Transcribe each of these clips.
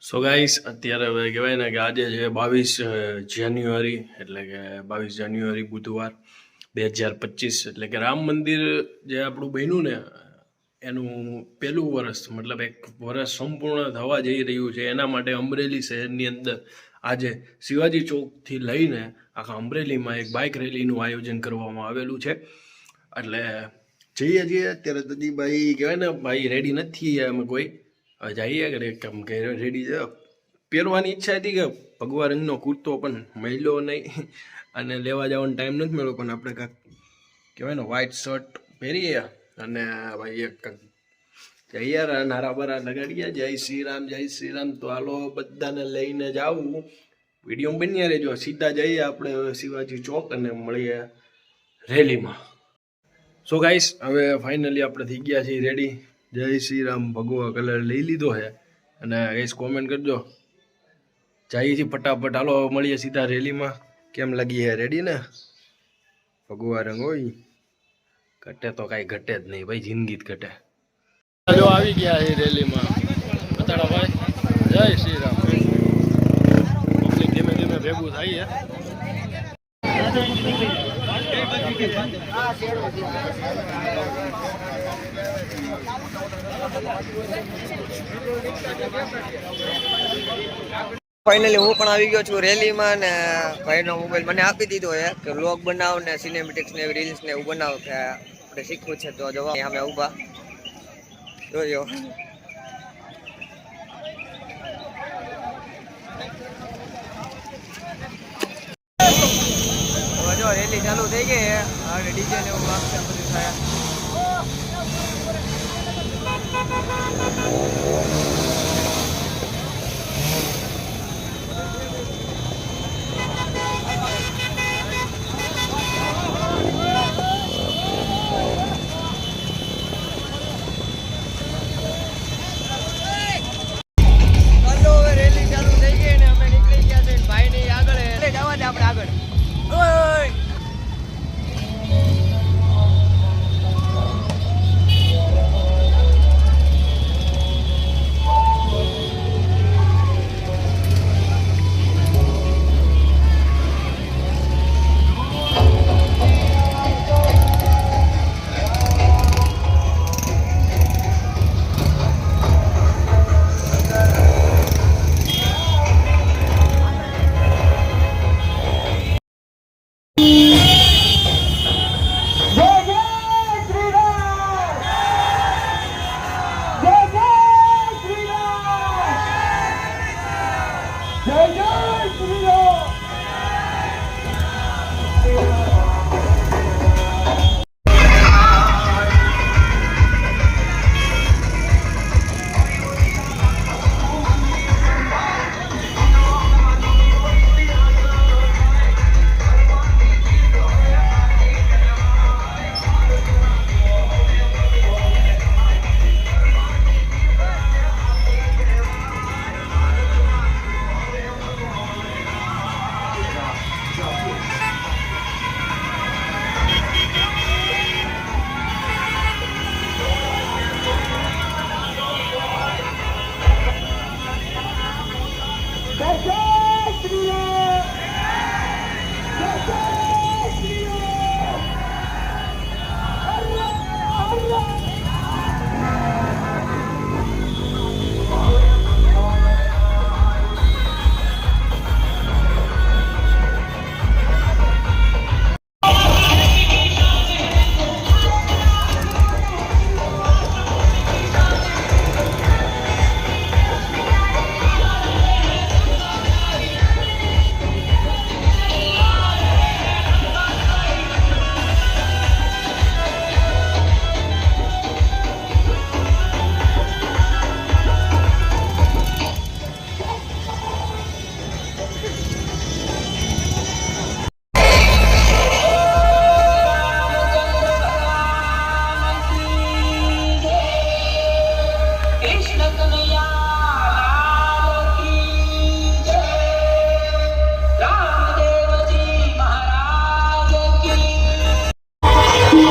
So guys અત્યારે હવે કહેવાય ને કે આજે છે 22 જાન્યુઆરી એટલે કે 22 જાન્યુઆરી બુધવાર 2025 એટલે કે રામ મંદિર જે આપણું બન્યું ને એનું પહેલું વર્ષ મતલબ એક વર્ષ સંપૂર્ણ થવા જઈ રહ્યું છે. એના માટે અમરેલી શહેરની અંદર આજે શિવાજી ચોકથી લઈને આખા અમરેલીમાં એક બાઇક રેલીનું આયોજન કરવામાં આવેલું છે. એટલે જઈએ અત્યારે દદીભાઈ કહેવાય ને ભાઈ રેડી નથી અમે કોઈ હવે જઈએ કે કેમ કે રેડી છે. પહેરવાની ઈચ્છા હતી કે ભગવા રંગનો કુર્તો પણ મળ્યો નહીં અને લેવા જવાનો ટાઈમ નથી મળ્યો, પણ આપણે કાંક કહેવાય ને વ્હાઇટ શર્ટ પહેરીએ અને ભાઈ એક જઈએ નારા બારા લગાડીએ. જય શ્રી રામ. તો હાલો બધાને લઈને જાવું. વિડીયો બન્યા રહેજો. સીધા જઈએ આપણે શિવાજી ચોક અને મળીએ રેલીમાં. સો ગાઈસ હવે ફાઇનલી આપણે થઈ ગયા છીએ રેડી. જય શ્રી રામ ભગવા કલર લઈ લીધો છે અને ગાઈસ કોમેન્ટ કરજો. જઈએ છીએ ફટાફટ. હાલો મળીએ સીધા રેલીમાં. કેમ લાગી હે? રેડી ને? ભગવા રંગ હોય ઘટે તો કાંઈ ઘટે જ નહીં ભાઈ, જિંદગી જ ઘટે. જો આવી ગયા છે રેલીમાં. બતાડો ભાઈ. જય શ્રી રામ. પબ્લિક ધીમે ધીમે ભેગું થાય છે. ફાઇનલી હું પણ આવી ગયો છું રેલીમાં ને ભાઈનો મોબાઈલ મને આપી દીધો છે કે વ્લોગ બનાવ ને સિનેમેટિક્સ ને રીલ્સ ને એવું બનાવ કે આપણે શીખવું છે. તો જવા અમે ઊભા જોયો. જો રેલી ચાલુ થઈ ગઈ છે. હવે ડીજે ને એવું વાગશે બધું થાય.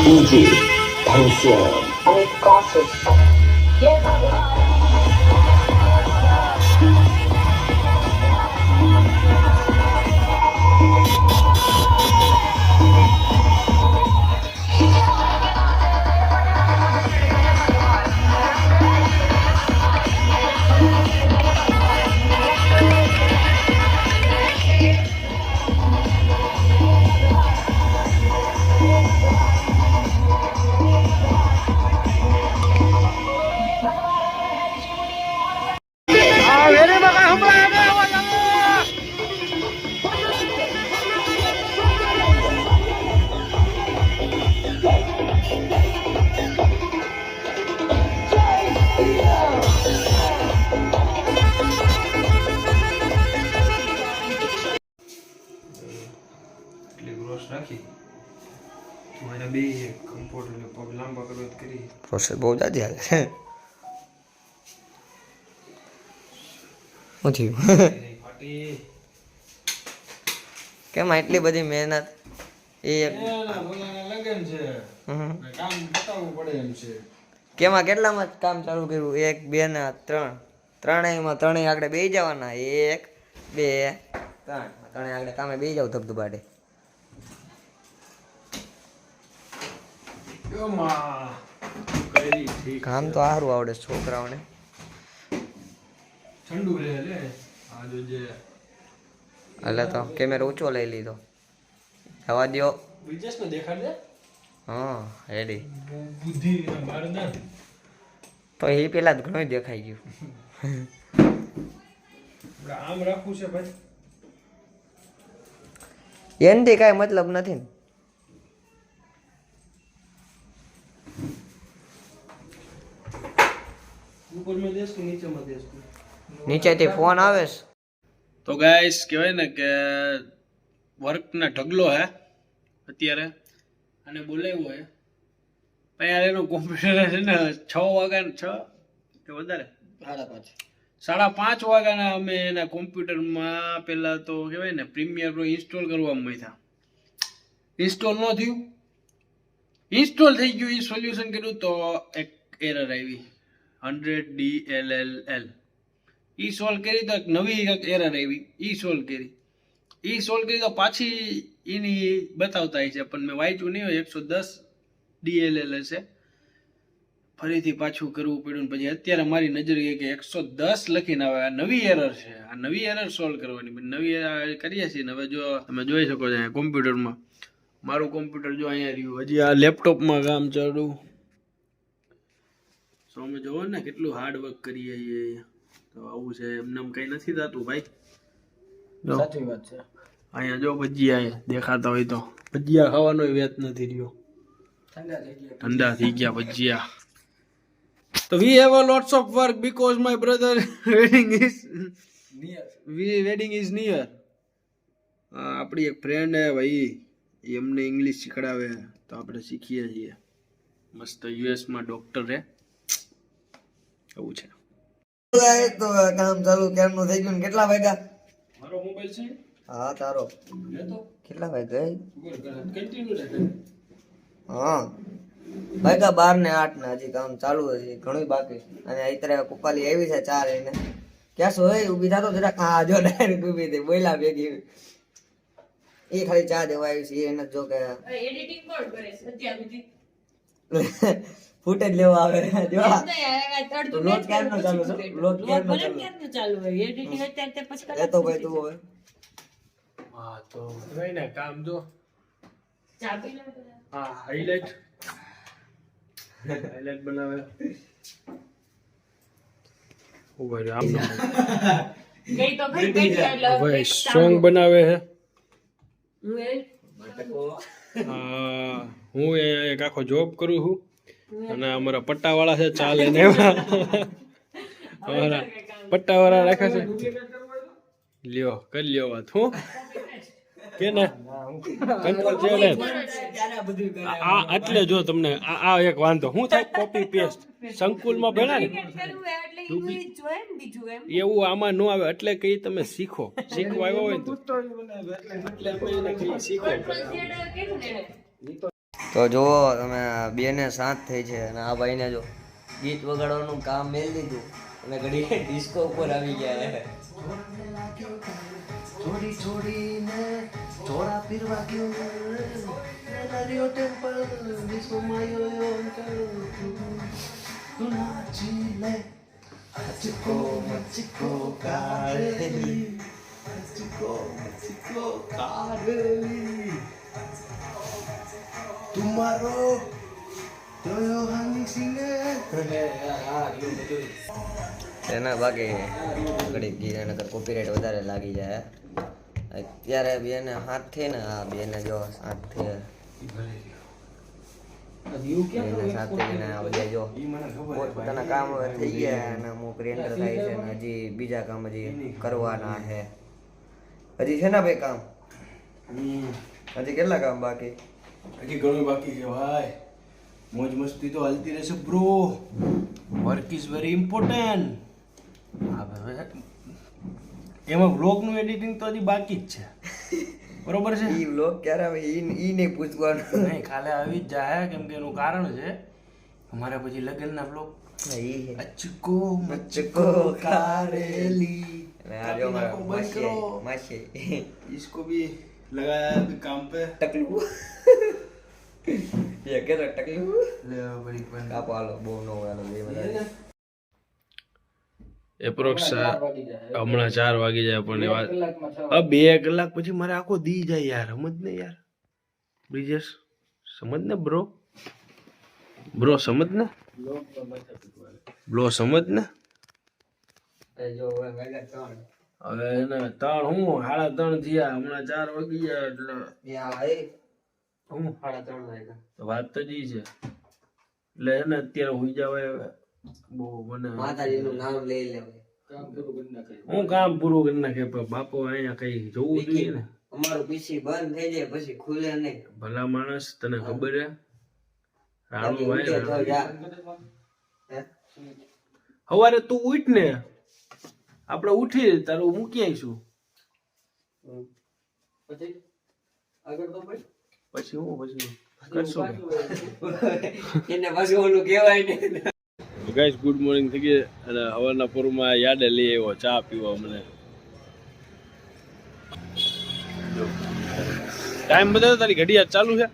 DJ Tension and Gossip. એટલે બે કમ્ફર્ટ એટલે પગ લાંબા કરવા કરી પ્રોસેસ બહુ જાજી હાલે છે. શું થયું? ફાટી કેમ એટલી બધી મહેનત? એ એક લગન છે કામ બતાવવું પડે એમ છે. કેમાં કેટલામાં કામ ચાલુ કર્યું? 1 2 ને 3 ત્રણેયમાં ત્રણેય આગળ બેસી જવાના. 1 2 3 ત્રણેય આગળ કામે બેસી જાવ ધબધબાટે. કામ તો સારું આવડે છે છોકરાઓને. ઠંડુ રહે લે આ જો જે એટલે તો કેમેરો ઊંચો લઈ લીધો. જવા દ્યો. વિજેશ ને દેખાડ દે હા રેડી. બુદ્ધિ બાર ના તો એ પેલા જ ઘણું દેખાઈ ગયું. આપણે આમ રાખવું છે ભાઈ. એનાથી કાંઈ મતલબ નથી ને. ઉપરમાં દેશ કે નીચેમાં દેશ? નીચેથી ફોન આવે છે. તો ગાઈસ કહેવાય ને કે વર્કના ઢગલો હે અત્યારે અને બોલાવ્યો હે પણ યાર એનું કોમ્પ્યુટર છે ને 6 વાગ્યા 6 કે વધારે 5:30 વાગ્યાના અમે એના કોમ્પ્યુટરમાં પહેલાં તો કહેવાય ને પ્રીમિયર પ્રો ઇન્સ્ટોલ કરવામાં માંડ્યા. ઇન્સ્ટોલ ન થયું. ઇન્સ્ટોલ થઈ ગયું એ સોલ્યુશન કર્યું તો એક એરર આવી 100 DLLL. ઈ સોલ્વ કરી તો નવી એક એરર આવી ઈ સોલ્વ કરી. ઈ સોલ્વ કરી તો પાછી એની બતાવતા છે પણ મેં વાંચ્યું નહીં હોય 110 DLL છે. ફરીથી પાછું કરવું પડ્યું. પછી અત્યારે મારી નજર ગઈ કે 110 લખીને આવે. આ નવી એરર છે. આ નવી એરર સોલ્વ કરવાની નવી કરીએ છીએ ને. હવે જો તમે જોઈ શકો છો કોમ્પ્યુટરમાં મારું કોમ્પ્યુટર જો અહીંયા રહ્યું. હજી આ લેપટોપમાં કામ ચાલુ. સો અમે જોવો ને કેટલું હાર્ડ વર્ક કરીએ છીએ. તો આવું છે એમને કઈ નથી થતું ભાઈ. સાચી વાત છે. અહીંયા જો ભજીયા દેખાતા હોય તો ભજીયા ખાવાનો વેત નથી રહ્યો. ઠંડા થઈ ગયા ભજીયા. તો we have a lots of work because my brother wedding is near. આપણી એક ફ્રેન્ડ હે ભાઈ એમને ઇંગ્લિશ શીખડાવે તો આપણે શીખીએ છીએ. મસ્ત યુએસમાં ડોક્ટર હે એવું છે. તો કામ ચાલુ ક્યારનું થઈ ગયું. કેટલા વાગ્યા? મારો મોબાઈલ છે. હા તારો લેતો કેટલા વાગ્યા? કન્ટિન્યુ રહે. હા વાગ્યા 12 ને 8 ને હજી કામ ચાલુ છે. ઘણું બાકી. અને અત્યારે કુપાલી આવી છે ચા લઈને. ક્યાં છો? ઊભી થતો જરાક. હા જો ડાયરેક્ટ ઊભી થઈ બોલ્યા ભેગી. એ ખાલી ચા દેવા આવી છે. એને જો કે એડિટિંગ કોણ કરે છે અત્યાર સુધી? ફૂટેજ લેવા આવે. જો અડધું લોટ ક્યારનો ચાલુ છે? લોટ ક્યારનો ચાલુ? ક્યારનું ચાલુ હોય એડિટિંગ અત્યારે તે પછી એ તો ભાઈ તું હવે હા તો ભાઈ ને કામ જો ચા પી લે. હા હાઇલાઇટ બનાવે. ઉભા રહ્યો આમ ગઈ તો ખરી બેઠી એટલે ભાઈ સોંગ બનાવે છે. હું એ હું એક આખો જોબ કરું છું અને અમારા પટ્ટાવાળા છે ચાલે ને અમારા પટ્ટાવાળા રાખે છે. લ્યો કરી લ્યો વાત. હું કે ને કંટ્રોલ છે ને આ એટલે જો તમને આ એક વાંધો હું થાય કોપી પેસ્ટ સંકુલમાં ભેળા ને કરવું એટલે ઈ જોય ને બીજું એમ એવું આમાં ન આવે એટલે કઈ તમે શીખો. શીખવા આવ્યો હોય તો એટલે અમે એને કહીએ શીખો. કેટલું ને તો જુઓ તમે બેને 7 થઈ છે અને આ ભાઈને જો ગીત વગાડવાનું કામ મેળ દીધું અને ઘડી ડિસ્કો ઉપર આવી ગયા છે. થોડી થોડીને થોડા પીરવા ગયો નરિયો ટેમ્પલ ડિસ્કો માયો તું નાચી લે મચકો કારેલી મચકો કારેલી તુમારો તોયો હાની સિંગે એના બાકી ઘડી ગીત નકર કોપીરાઇટ વધારે લાગી જાય. અત્યારે બેને 7 થઈ ને આ બેને જો 7 થઈ બેને 7 થઈ ને આ બધા જો પોતાના કામ હવે થઈ ગયા અને અમુક રેન્ડર થાય છે ને હજી બીજા કામ હજી કરવાના છે. હજી છે ને ભાઈ કામ? હજી કેટલા કામ બાકી? હજી ઘણું બાકી છે ભાઈ. મોજ મસ્તી તો હાલતી રહેશે bro. Work is very important. એમાં વ્લોગનું એડિટિંગ તો હજી બાકી જ છે. બરોબર છે. ઈ વ્લોગ ક્યારે આવે ઈ નહીં પૂછવાનું. નહીં કાલે આવી જ જાય કેમ કે એનું કારણ છે અમારા પછી લગ્નના વ્લોગ. અચકો મચકો કારેલી અને આ જો મારા બંધ કરો. માસી इसको भी लगाया अभी काम पे. ટકલું ये કે ટકલું ले बड़ी बहन. કાપો હાલો બહુ નો હાલો બે બધા એપ્રોક્સ હમણાં 4 વાગી જાય પણ એ વાત હવે 2 કલાક પછી મારે આખો દી જાય યાર. સમજ ને યાર બ્રિજેશ, સમજ ને બ્રો. સમજ ને બ્રો, સમજ ને. જો હવે વાગ્યા 3 હવે એને 3 હું 3:30 થયા હમણાં 4 વાગી જાય એટલે યા એ હું 3:30 વાગ્યા તો વાત તો જી છે. એટલે એને અત્યારે હોઈ જવાય હવે. બહુ મને માતાજીનું નામ લઈ લેવું હું કામ પૂરું કરી નાખે પણ બાપો અહીંયા કઈ જોવું જોઈએ ને. અમારું પીસી બંધ થઈ જાય પછી ખુલે નહીં ભલા માણસ, તને ખબર હે રાણુ બાકી ઉઠે તો ભાઈ જા. હે? સવારે તું ઉઠ ને આપણે ઉઠી તારું મૂકી આવીશું પછી આગળ તો ભાઈ પછી હું પછી કરશું. એને પાછું ઓલું કહેવાય ને ગાઈસ ગુડ મોર્નિંગ થઈ ગઈ અને હવારના પૂરમાં યાદે લઈ આવ્યો ચા પીવા મને. ટાઈમ બતાવો તારી ઘડિયાળ ચાલુ છે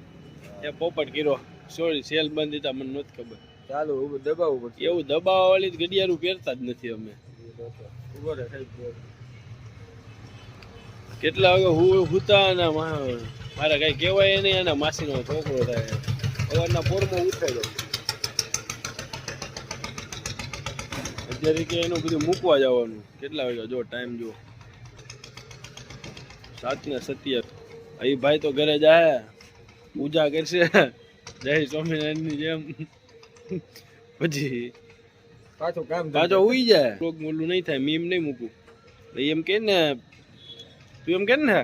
એ પોપટ કર્યો. સોરી સેલ બંધ હતા મને નથી ખબર. ચાલુ દબાવવું પડશે એવું દબાવવા વાળી ઘડિયાળું પહેરતા જ નથી અમે. કેટલા વાગે હુતા અને મારે કઈ કહેવાય નહીં અને માસીનો છોકરો થાય સવારના પોરમાં ઉઠાઈ જાય. અત્યારે કે એનું બધું મૂકવા જવાનું. કેટલા વાગ્યા જો ટાઈમ જો 7:27. અહીં ભાઈ તો ઘરે જાય પૂજા કરશે જય સ્વામિનારાયણની જેમ પછી પાછું કામ પાછો ઉઈ જાય. લોક મોલું નહીં થાય મીમ નહીં મૂકું. એમ કે ને તું એમ કે ને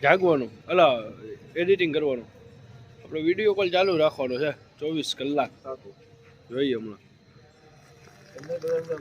જાગવાનું અલા એડિટિંગ કરવાનું. આપણે વિડીયો કોલ ચાલુ રાખવાનો છે 24 કલાક. જોઈએ હમણાં